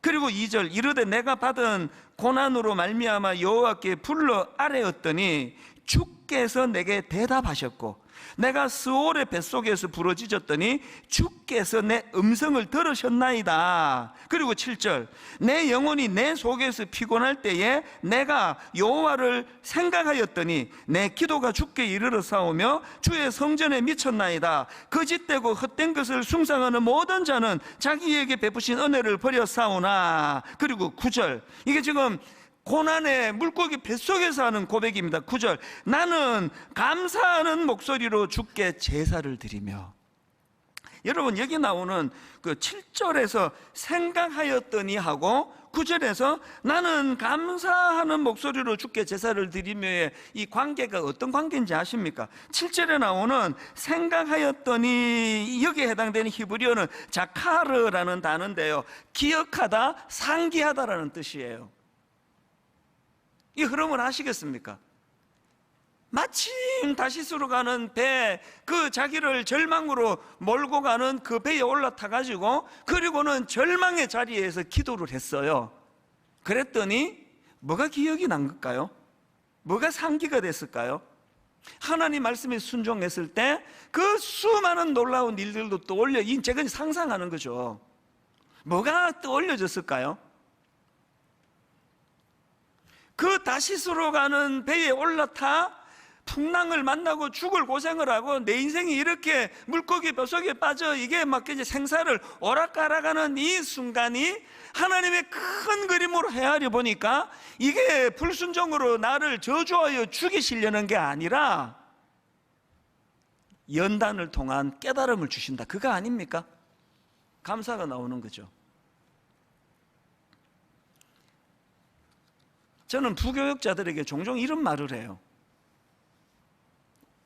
그리고 2절, 이르되 내가 받은 고난으로 말미암아 여호와께 불러 아뢰었더니 주께서 내게 대답하셨고, 내가 스올의 뱃속에서 부러지졌더니 주께서 내 음성을 들으셨나이다. 그리고 7절, 내 영혼이 내 속에서 피곤할 때에 내가 여호와를 생각하였더니 내 기도가 주께 이르러 싸우며 주의 성전에 미쳤나이다. 거짓되고 헛된 것을 숭상하는 모든 자는 자기에게 베푸신 은혜를 버려 싸우나. 그리고 9절, 이게 지금 고난의 물고기 뱃속에서 하는 고백입니다. 9절, 나는 감사하는 목소리로 주께 제사를 드리며. 여러분, 여기 나오는 그 7절에서 생각하였더니 하고 9절에서 나는 감사하는 목소리로 주께 제사를 드리며의 이 관계가 어떤 관계인지 아십니까? 7절에 나오는 생각하였더니, 여기에 해당되는 히브리어는 자카르라는 단어인데요, 기억하다, 상기하다라는 뜻이에요. 이 흐름을 아시겠습니까? 마침 다시스로 가는 배, 그 자기를 절망으로 몰고 가는 그 배에 올라타 가지고, 그리고는 절망의 자리에서 기도를 했어요. 그랬더니 뭐가 기억이 난 걸까요? 뭐가 상기가 됐을까요? 하나님 말씀에 순종했을 때 그 수많은 놀라운 일들도 떠올려, 제가 상상하는 거죠. 뭐가 떠올려졌을까요? 그 다시스로 가는 배에 올라타 풍랑을 만나고 죽을 고생을 하고 내 인생이 이렇게 물고기 뱃속에 빠져 이게 막 이제 생사를 오락가락하는 이 순간이 하나님의 큰 그림으로 헤아려 보니까 이게 불순종으로 나를 저주하여 죽이시려는 게 아니라 연단을 통한 깨달음을 주신다, 그거 아닙니까? 감사가 나오는 거죠. 저는 부교육자들에게 종종 이런 말을 해요.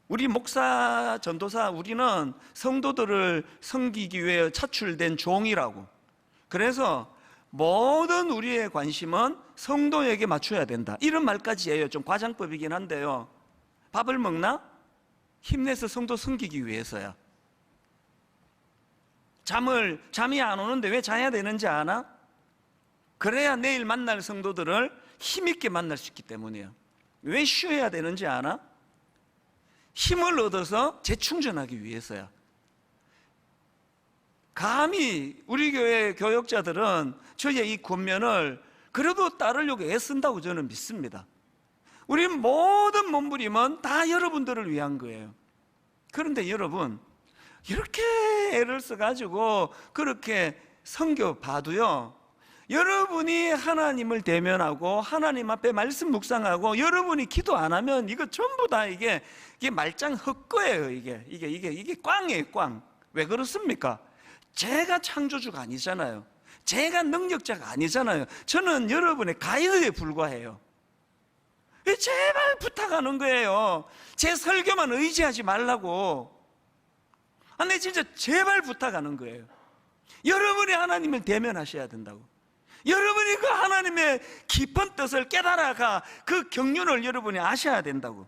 우리 목사, 전도사, 우리는 성도들을 섬기기 위해 차출된 종이라고. 그래서 모든 우리의 관심은 성도에게 맞춰야 된다, 이런 말까지 해요. 좀 과장법이긴 한데요. 밥을 먹나? 힘내서 성도 섬기기 위해서야. 잠이 안 오는데 왜 자야 되는지 아나? 그래야 내일 만날 성도들을 힘있게 만날 수 있기 때문이에요. 왜 쉬어야 되는지 아나? 힘을 얻어서 재충전하기 위해서야. 감히 우리 교회 교역자들은 저의 이 권면을 그래도 따르려고 애쓴다고 저는 믿습니다. 우리 모든 몸부림은 다 여러분들을 위한 거예요. 그런데 여러분, 이렇게 애를 써가지고 그렇게 섬겨봐도요, 여러분이 하나님을 대면하고 하나님 앞에 말씀 묵상하고 여러분이 기도 안 하면 이거 전부 다 이게 말짱 헛거예요. 이게 꽝이에요, 꽝. 왜 그렇습니까? 제가 창조주가 아니잖아요. 제가 능력자가 아니잖아요. 저는 여러분의 가이드에 불과해요. 제발 부탁하는 거예요. 제 설교만 의지하지 말라고. 내 진짜 제발 부탁하는 거예요. 여러분이 하나님을 대면하셔야 된다고. 여러분이 그 하나님의 깊은 뜻을 깨달아가 그 경륜을 여러분이 아셔야 된다고.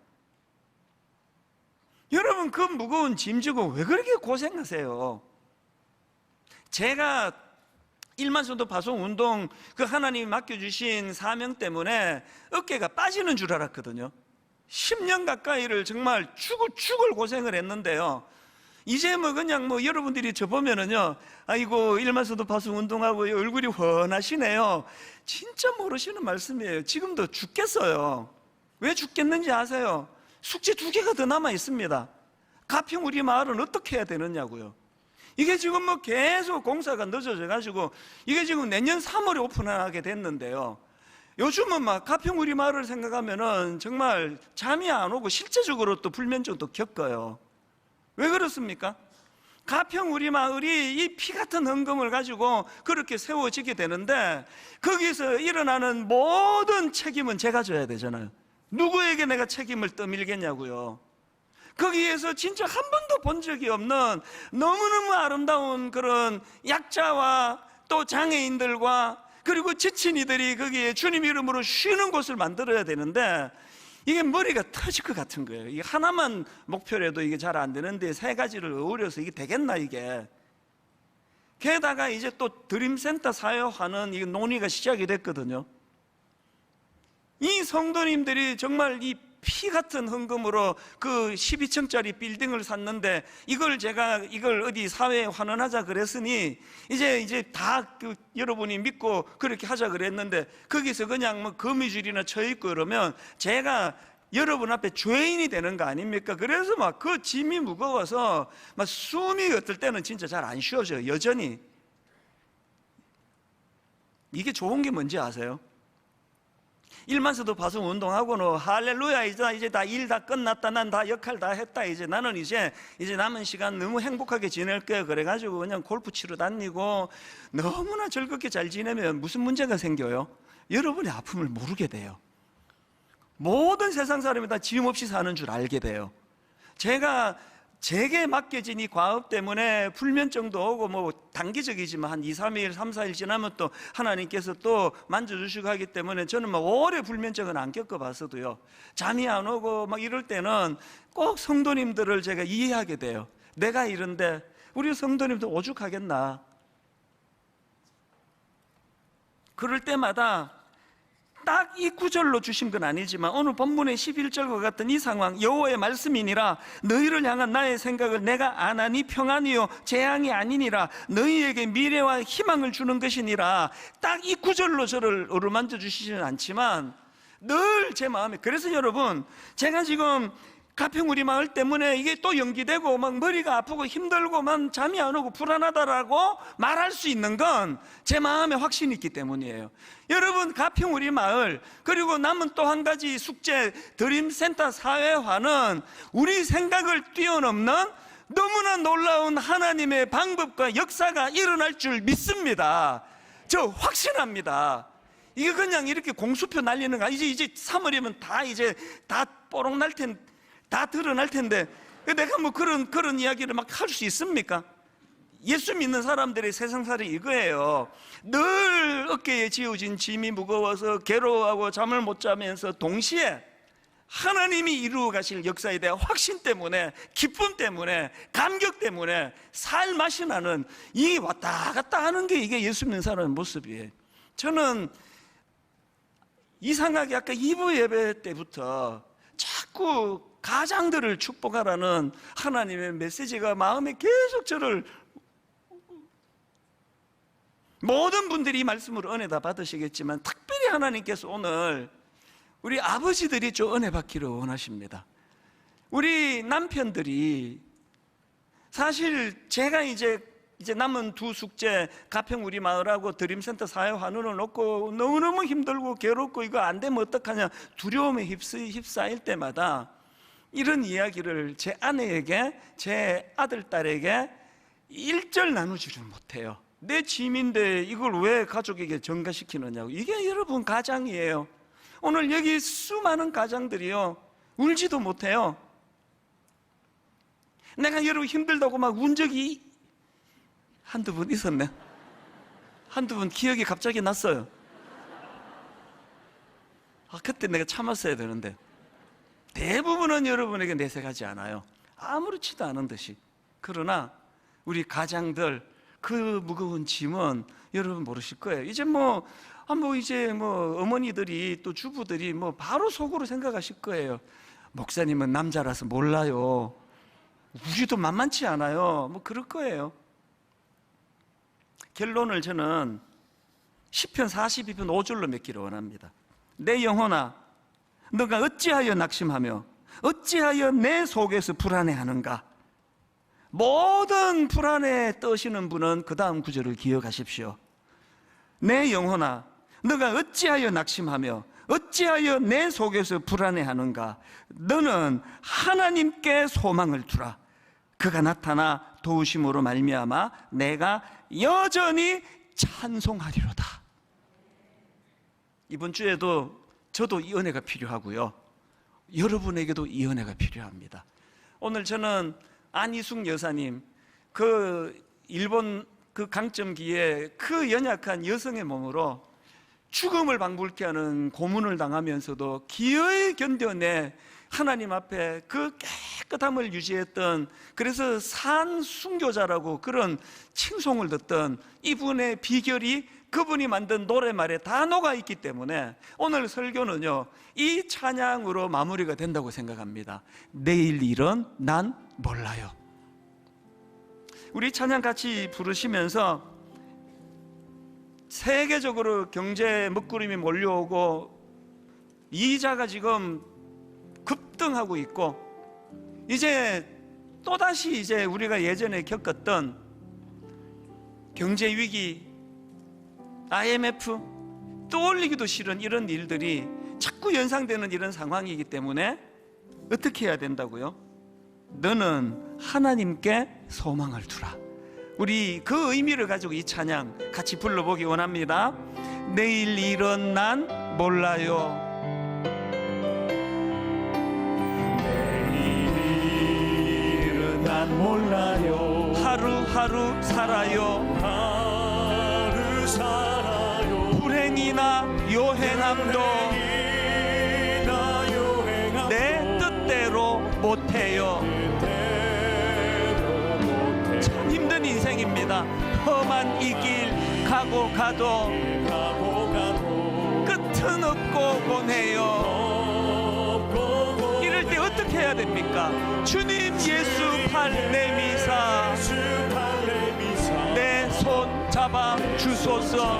여러분, 그 무거운 짐 지고 왜 그렇게 고생하세요? 제가 1만 성도 파송 운동 그 하나님이 맡겨주신 사명 때문에 어깨가 빠지는 줄 알았거든요. 10년 가까이를 정말 죽을 고생을 했는데요, 이제 그냥 여러분들이 저 보면은요, 아이고 1만 성도 파송 운동하고 얼굴이 훤하시네요. 진짜 모르시는 말씀이에요. 지금도 죽겠어요. 왜 죽겠는지 아세요? 숙제 2개가 더 남아 있습니다. 가평 우리 마을은 어떻게 해야 되느냐고요. 이게 지금 계속 공사가 늦어져 가지고 이게 지금 내년 3월에 오픈하게 됐는데요, 요즘은 가평 우리 마을을 생각하면은 정말 잠이 안 오고 실제적으로 또 불면증도 겪어요. 왜 그렇습니까? 가평 우리 마을이 이 피 같은 헌금을 가지고 그렇게 세워지게 되는데, 거기서 일어나는 모든 책임은 제가 져야 되잖아요. 누구에게 내가 책임을 떠밀겠냐고요. 거기에서 진짜 한 번도 본 적이 없는 너무너무 아름다운 그런 약자와 또 장애인들과 그리고 지친이들이 거기에 주님 이름으로 쉬는 곳을 만들어야 되는데, 이게 머리가 터질 것 같은 거예요. 이게 하나만 목표라도 이게 잘 안 되는데 세 가지를 어우려서 이게 되겠나 이게. 게다가 이제 또 드림센터 사회화는 이 논의가 시작이 됐거든요. 이 성도님들이 정말 이 피 같은 헌금으로 그 12층짜리 빌딩을 샀는데, 이걸 어디 사회에 환원하자 그랬으니 이제 다 여러분이 믿고 그렇게 하자 그랬는데, 거기서 그냥 뭐 거미줄이나 쳐 있고 이러면 제가 여러분 앞에 죄인이 되는 거 아닙니까? 그래서 막 그 짐이 무거워서 막 숨이 어떨 때는 진짜 잘 안 쉬어져요. 여전히. 이게 좋은 게 뭔지 아세요? 일만서도 파송 운동하고는 할렐루야, 이제 다 일 다 끝났다, 난 다 역할 다 했다, 나는 이제 남은 시간 너무 행복하게 지낼 거야. 그래가지고 그냥 골프 치러 다니고 너무나 즐겁게 잘 지내면 무슨 문제가 생겨요? 여러분의 아픔을 모르게 돼요. 모든 세상 사람이 다 지음 없이 사는 줄 알게 돼요. 제게 맡겨진 이 과업 때문에 불면증도 오고 뭐 단기적이지만 한 2, 3일, 3, 4일 지나면 또 하나님께서 또 만져주시고 하기 때문에 저는 막 오래 불면증은 안 겪어봤어도요, 잠이 안 오고 막 이럴 때는 꼭 성도님들을 제가 이해하게 돼요. 내가 이런데 우리 성도님들 오죽하겠나. 그럴 때마다 딱 이 구절로 주신 건 아니지만 오늘 본문의 11절과 같은 이 상황, 여호와의 말씀이니라 너희를 향한 나의 생각을 내가 아나니 평안이요 재앙이 아니니라 너희에게 미래와 희망을 주는 것이니라. 딱 이 구절로 저를 어루만져 주시지는 않지만 늘 제 마음에, 그래서 여러분 제가 지금 가평 우리 마을 때문에 이게 또 연기되고 막 머리가 아프고 힘들고 막 잠이 안 오고 불안하다라고 말할 수 있는 건 제 마음에 확신이 있기 때문이에요. 여러분, 가평 우리 마을 그리고 남은 또 한 가지 숙제 드림센터 사회화는 우리 생각을 뛰어넘는 너무나 놀라운 하나님의 방법과 역사가 일어날 줄 믿습니다. 저 확신합니다. 이게 그냥 이렇게 공수표 날리는 거 아니지. 이제 3월이면 다 뽀록 날 텐데, 다 드러날 텐데 내가 뭐 그런 이야기를 막 할 수 있습니까? 예수 믿는 사람들의 세상살이 이거예요. 늘 어깨에 지어진 짐이 무거워서 괴로워하고 잠을 못 자면서 동시에 하나님이 이루어 가실 역사에 대한 확신 때문에, 기쁨 때문에, 감격 때문에 살 맛이 나는 이 왔다 갔다 하는 게 이게 예수 믿는 사람의 모습이에요. 저는 이상하게 아까 2부 예배 때부터 자꾸 가장들을 축복하라는 하나님의 메시지가 마음에 계속 저를, 모든 분들이 이 말씀으로 은혜 다 받으시겠지만 특별히 하나님께서 오늘 우리 아버지들이 좀 은혜 받기를 원하십니다. 우리 남편들이, 사실 제가 이제 남은 두 숙제 가평 우리 마을하고 드림센터 사회환원을 놓고 너무너무 힘들고 괴롭고 이거 안 되면 어떡하냐 두려움에 휩싸일 때마다 이런 이야기를 제 아내에게, 제 아들, 딸에게 일절 나누지를 못해요. 내 짐인데 이걸 왜 가족에게 전가시키느냐고. 이게 여러분 가장이에요. 오늘 여기 수많은 가장들이요 울지도 못해요. 내가 여러분 힘들다고 막 운 적이 한두 번 있었네. 한두 번 기억이 갑자기 났어요. 그때 내가 참았어야 되는데 대부분은 여러분에게 내색하지 않아요. 아무렇지도 않은 듯이. 그러나 우리 가장들 그 무거운 짐은 여러분 모르실 거예요. 이제 어머니들이 또 주부들이 바로 속으로 생각하실 거예요. 목사님은 남자라서 몰라요. 우리도 만만치 않아요. 그럴 거예요. 결론을 저는 시편 42편 5절로 맺기를 원합니다. 내 영혼아, 너가 어찌하여 낙심하며 어찌하여 내 속에서 불안해하는가. 모든 불안에 떠시는 분은 그 다음 구절을 기억하십시오. 내 영혼아, 너가 어찌하여 낙심하며 어찌하여 내 속에서 불안해하는가. 너는 하나님께 소망을 두라. 그가 나타나 도우심으로 말미암아 내가 여전히 찬송하리로다. 이번 주에도 저도 이 은혜가 필요하고요, 여러분에게도 이 은혜가 필요합니다. 오늘 저는 안희숙 여사님, 그 일본 그 강점기에 그 연약한 여성의 몸으로 죽음을 방불케 하는 고문을 당하면서도 기어이 견뎌내 하나님 앞에 그 깨끗함을 유지했던, 그래서 산 순교자라고 그런 칭송을 듣던 이분의 비결이 그분이 만든 노래말에 다 녹아있기 때문에 오늘 설교는요, 이 찬양으로 마무리가 된다고 생각합니다. 내일 일은 난 몰라요. 우리 찬양 같이 부르시면서 세계적으로 경제 먹구름이 몰려오고 이자가 지금 급등하고 있고, 이제 또다시 이제 우리가 예전에 겪었던 경제 위기, IMF 떠올리기도 싫은 이런 일들이 자꾸 연상되는 이런 상황이기 때문에 어떻게 해야 된다고요? 너는 하나님께 소망을 두라. 우리 그 의미를 가지고 이 찬양 같이 불러보기 원합니다. 내일 일은 난 몰라요. 내일 일은 난 몰라요. 하루하루 살아요. 하루 살아요. 불행이나 요행함도 불행이나 요행함도 내 뜻대로 못해요. 참 힘든 인생입니다. 험한 이 길 가고 가도 끝은 없고 보내요. 이럴 때 어떻게 해야 됩니까? 주님 예수 팔 내미사 내 손 잡아 주소서.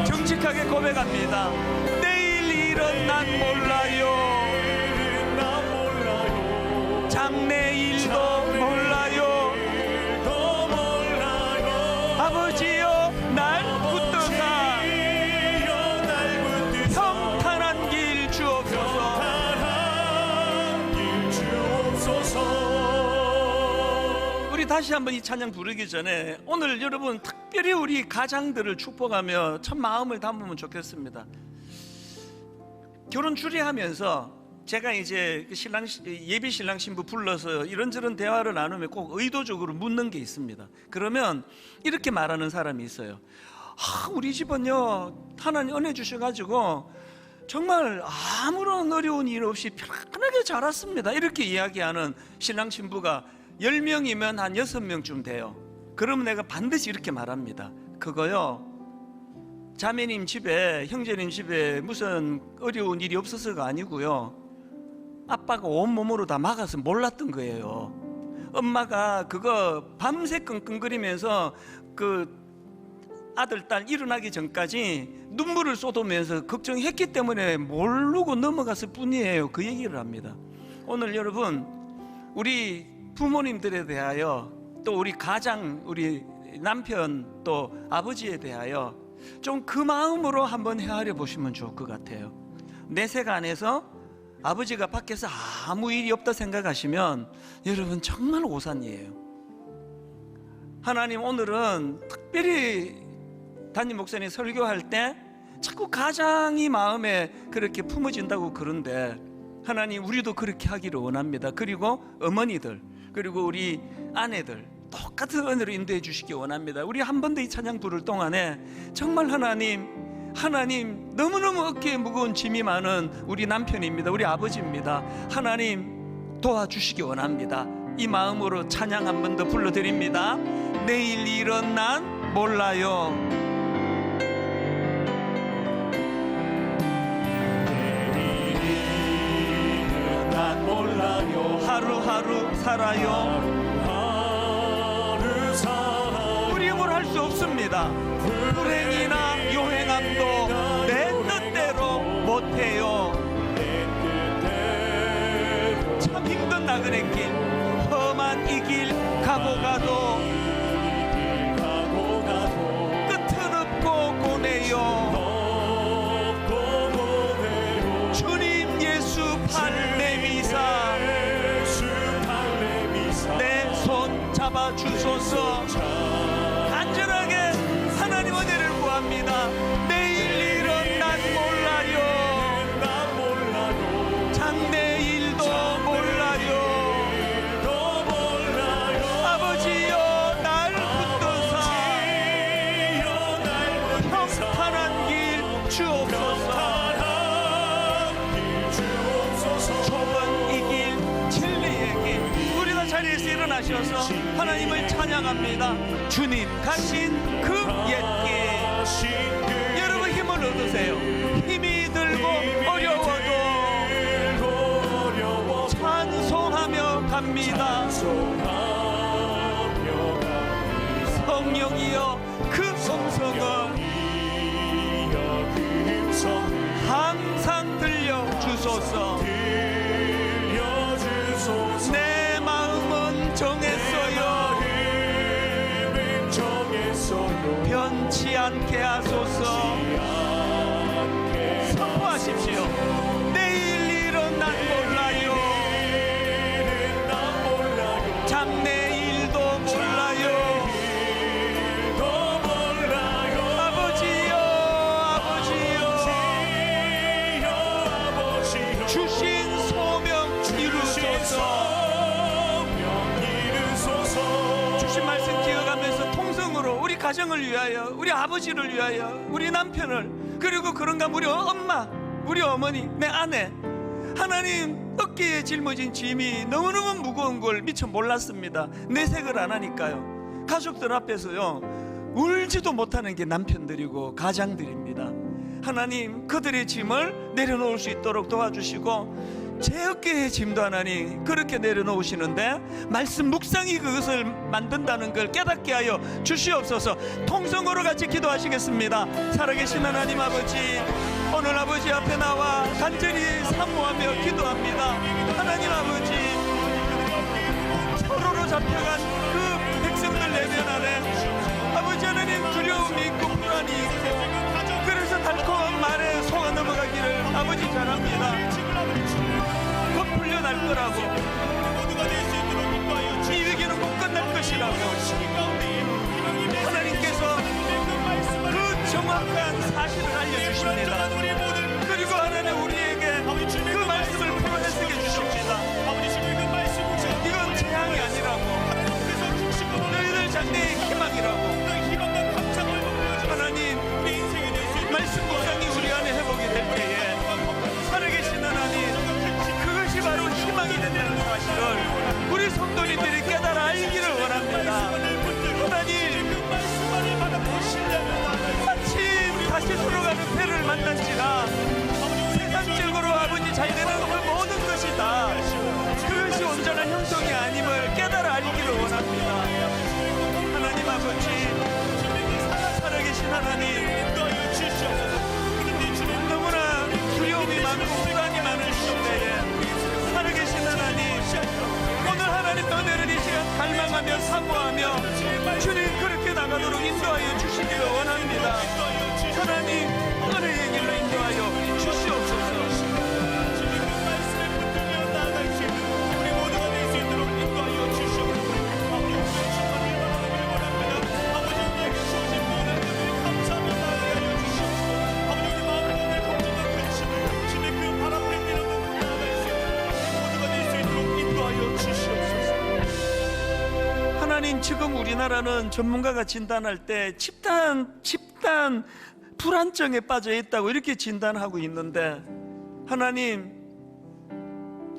정직하게 고백합니다. 내일 일은 난 몰라요. 장래일도 몰라요. 아버지여 날 붙드사 평탄한 길 주옵소서. 우리 다시 한번 이 찬양 부르기 전에 오늘 여러분 특별히 우리 가장들을 축복하며 참 마음을 담으면 좋겠습니다. 결혼 주례하면서 제가 이제 예비 신랑 신부 불러서 이런저런 대화를 나누면 꼭 의도적으로 묻는 게 있습니다. 그러면 이렇게 말하는 사람이 있어요. 우리 집은요, 하나님 은혜 주셔가지고 정말 아무런 어려운 일 없이 편하게 자랐습니다. 이렇게 이야기하는 신랑 신부가 10명이면 한 6명쯤 돼요. 그러면 내가 반드시 이렇게 말합니다. 그거요, 자매님 집에, 형제님 집에 무슨 어려운 일이 없어서가 아니고요, 아빠가 온몸으로 다 막아서 몰랐던 거예요. 엄마가 그거 밤새 끙끙거리면서 그 아들, 딸 일어나기 전까지 눈물을 쏟으면서 걱정했기 때문에 모르고 넘어갔을 뿐이에요. 그 얘기를 합니다. 오늘 여러분, 우리 부모님들에 대하여, 또 우리 가장, 우리 남편, 또 아버지에 대하여 좀 그 마음으로 한번 헤아려 보시면 좋을 것 같아요. 내색 안에서 아버지가 밖에서 아무 일이 없다 생각하시면 여러분 정말 오산이에요. 하나님, 오늘은 특별히 담임 목사님 설교할 때 자꾸 가장이 마음에 그렇게 품어진다고 그런데, 하나님 우리도 그렇게 하기를 원합니다. 그리고 어머니들, 그리고 우리 아내들 똑같은 은혜로 인도해 주시기 원합니다. 우리 한 번 더 이 찬양 부를 동안에 정말 하나님 너무너무 어깨에 무거운 짐이 많은 우리 남편입니다. 우리 아버지입니다. 하나님 도와주시기 원합니다. 이 마음으로 찬양 한 번 더 불러드립니다. 내일 일은 난 몰라요. 내일 일은 난 몰라요. 하루하루 살아요. 하루 살아요. 두려움을 할 수 없습니다. 불행이나 요행함도 내 뜻대로 못해요. 참 힘든 나그네 길, 험한 이 길 가고 가도 끝은 없고 고네요. 주님 예수 팔 내미사 내 손 내일 일은 난 몰라요. 난 몰라요. 장래일도 몰라요. 너 몰라요. 아버지여 날 붙드사 아버지여 날 붙드사 평탄한 길 주옵소서. 평탄한 길 주옵소서. 좁은 이 길 진리의 길. 우리가 자리에서 일어나셔서 하나님을 찬양합니다. 주님 가신 그 옛길. 하신 그 여러분 힘을 얻으세요. 힘이 들고 어려워도 어려워 찬송하며 갑니다. 찬송하며 갑니다. 성령이여 그 음성을 이여 그 음성을 항상 들려주소서. 들려주소서. 내 마음은 정했어요. 마음은 정했어요. 변치 않게 하소서. 선포하십시오. 내일 일은 난 몰라요. 내일은 난 몰라요. 장래일도 몰라요. 너 몰라요. 아버지여 아버지여 아버지여 주신 소명 이루소서. 주신 말씀 기억하면서 통성으로 우리 가정을 위하여, 우리 아버지를 위하여, 우리 남편을, 그리고 그런가 우리 엄마, 우리 어머니, 내 아내, 하나님 어깨에 짊어진 짐이 너무너무 무거운 걸 미처 몰랐습니다. 내색을 안 하니까요. 가족들 앞에서요 울지도 못하는 게 남편들이고 가장들입니다. 하나님 그들의 짐을 내려놓을 수 있도록 도와주시고, 제 어깨의 짐도 하나님 그렇게 내려놓으시는데 말씀 묵상이 그것을 만든다는 걸 깨닫게 하여 주시옵소서. 통성으로 같이 기도하시겠습니다. 살아계신 하나님 아버지, 오늘 아버지 앞에 나와 간절히 사모하며 기도합니다. 하나님 아버지, 서로로 잡혀간 그 백성들 내면 아래 아버지 하나님 두려움이 있고 불안이 있고, 그래서 달콤한 말에 속아 넘어가기를 아버지 잘합니다. 곧 풀려날 거라고, 이 위기는 곧 끝날 것이라고 하나님께서 그 정확한 사실을 알려주십니다. 그리고 하나님 우리에게 그 말씀을 풀어 해석해 주십니다. 이건 재앙이 아니라고, 너희들 장래의 희망이라고. 하나님 말씀 묵상이 우리 안에 회복이 될 때에 살아계신 하나님, 그것이 바로 희망이 된다는 사실을 우리 성도님들이 깨달아 알기를 원합니다. 하나님 마침 다시 들어가는 배를 만난지라 세상적으로 아버지 잘 되는 그 모든 것이 다 그것이 온전한 형통이 아님을 깨달아 알기를 원합니다. 하나님 아버지, 살아계신 하나님, 너무나 두려움이 많고 불안이 많은 시대에 살아계신 하나님, 오늘 하나님 은혜를 이 시간 갈망하며 사모하며 주님 그렇게 나가도록 인도하여 주시기를 원합니다. 하나님 은혜의 길로 인도하여 주시옵소서. 하나님, 지금 우리나라는 전문가가 진단할 때 집단 불안증에 빠져 있다고 이렇게 진단하고 있는데, 하나님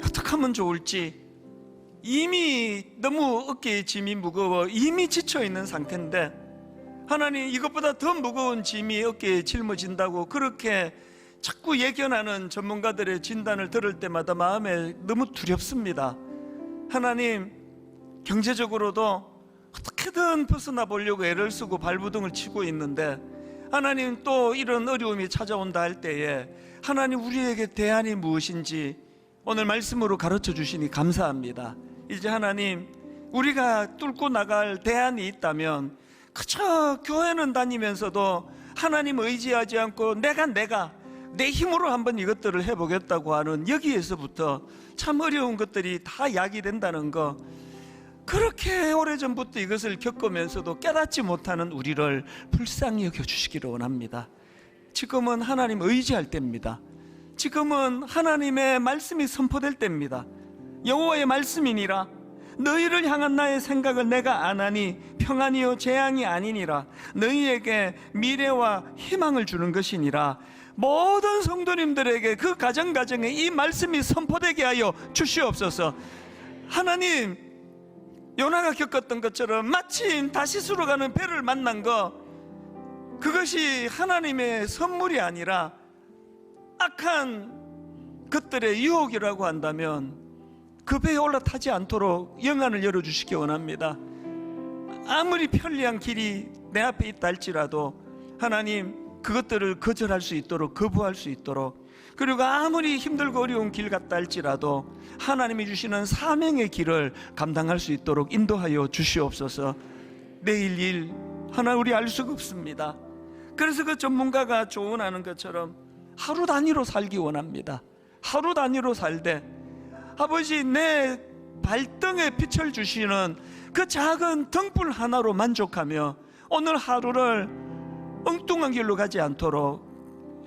어떻게 하면 좋을지, 이미 너무 어깨에 짐이 무거워 이미 지쳐 있는 상태인데, 하나님 이것보다 더 무거운 짐이 어깨에 짊어진다고 그렇게 자꾸 예견하는 전문가들의 진단을 들을 때마다 마음에 너무 두렵습니다. 하나님, 경제적으로도 어떻게든 벗어나 보려고 애를 쓰고 발부둥을 치고 있는데, 하나님 또 이런 어려움이 찾아온다 할 때에 하나님 우리에게 대안이 무엇인지 오늘 말씀으로 가르쳐 주시니 감사합니다. 이제 하나님, 우리가 뚫고 나갈 대안이 있다면 그저 교회는 다니면서도 하나님 의지하지 않고 내가 내 힘으로 한번 이것들을 해보겠다고 하는 여기에서부터 참 어려운 것들이 다 약이 된다는 거, 그렇게 오래전부터 이것을 겪으면서도 깨닫지 못하는 우리를 불쌍히 여겨주시기를 원합니다. 지금은 하나님 의지할 때입니다. 지금은 하나님의 말씀이 선포될 때입니다. 여호와의 말씀이니라 너희를 향한 나의 생각을 내가 아나니 평안이요 재앙이 아니니라 너희에게 미래와 희망을 주는 것이니라. 모든 성도님들에게 그 가정가정에 이 말씀이 선포되게 하여 주시옵소서. 하나님, 요나가 겪었던 것처럼 마침 다시스로 가는 배를 만난 거, 그것이 하나님의 선물이 아니라 악한 것들의 유혹이라고 한다면 그 배에 올라타지 않도록 영안을 열어주시기 원합니다. 아무리 편리한 길이 내 앞에 있다 할지라도 하나님, 그것들을 거절할 수 있도록, 거부할 수 있도록, 그리고 아무리 힘들고 어려운 길 같다 할지라도 하나님이 주시는 사명의 길을 감당할 수 있도록 인도하여 주시옵소서. 내일 일 하나 우리 알 수가 없습니다. 그래서 그 전문가가 조언하는 것처럼 하루 단위로 살기 원합니다. 하루 단위로 살되 아버지, 내 발등에 빛을 주시는 그 작은 등불 하나로 만족하며 오늘 하루를 엉뚱한 길로 가지 않도록,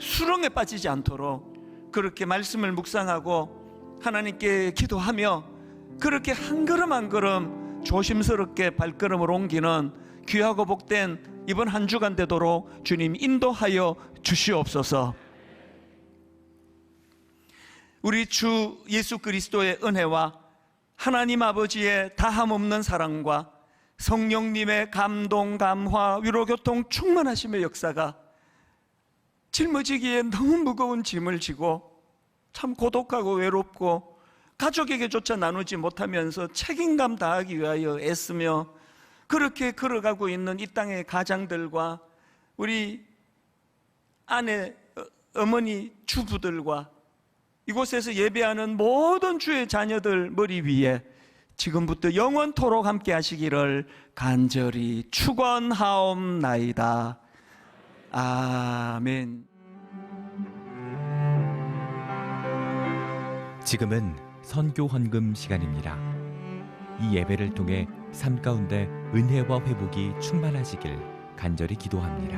수렁에 빠지지 않도록 그렇게 말씀을 묵상하고 하나님께 기도하며 그렇게 한 걸음 한 걸음 조심스럽게 발걸음을 옮기는 귀하고 복된 이번 한 주간 되도록 주님 인도하여 주시옵소서. 우리 주 예수 그리스도의 은혜와 하나님 아버지의 다함없는 사랑과 성령님의 감동, 감화, 위로, 교통, 충만하심의 역사가 짊어지기에 너무 무거운 짐을 지고 참 고독하고 외롭고 가족에게조차 나누지 못하면서 책임감 다하기 위하여 애쓰며 그렇게 걸어가고 있는 이 땅의 가장들과 우리 아내, 어머니, 주부들과 이곳에서 예배하는 모든 주의 자녀들 머리 위에 지금부터 영원토록 함께 하시기를 간절히 축원하옵나이다. 아멘. 지금은 선교 헌금 시간입니다. 이 예배를 통해 삶 가운데 은혜와 회복이 충만하시길 간절히 기도합니다.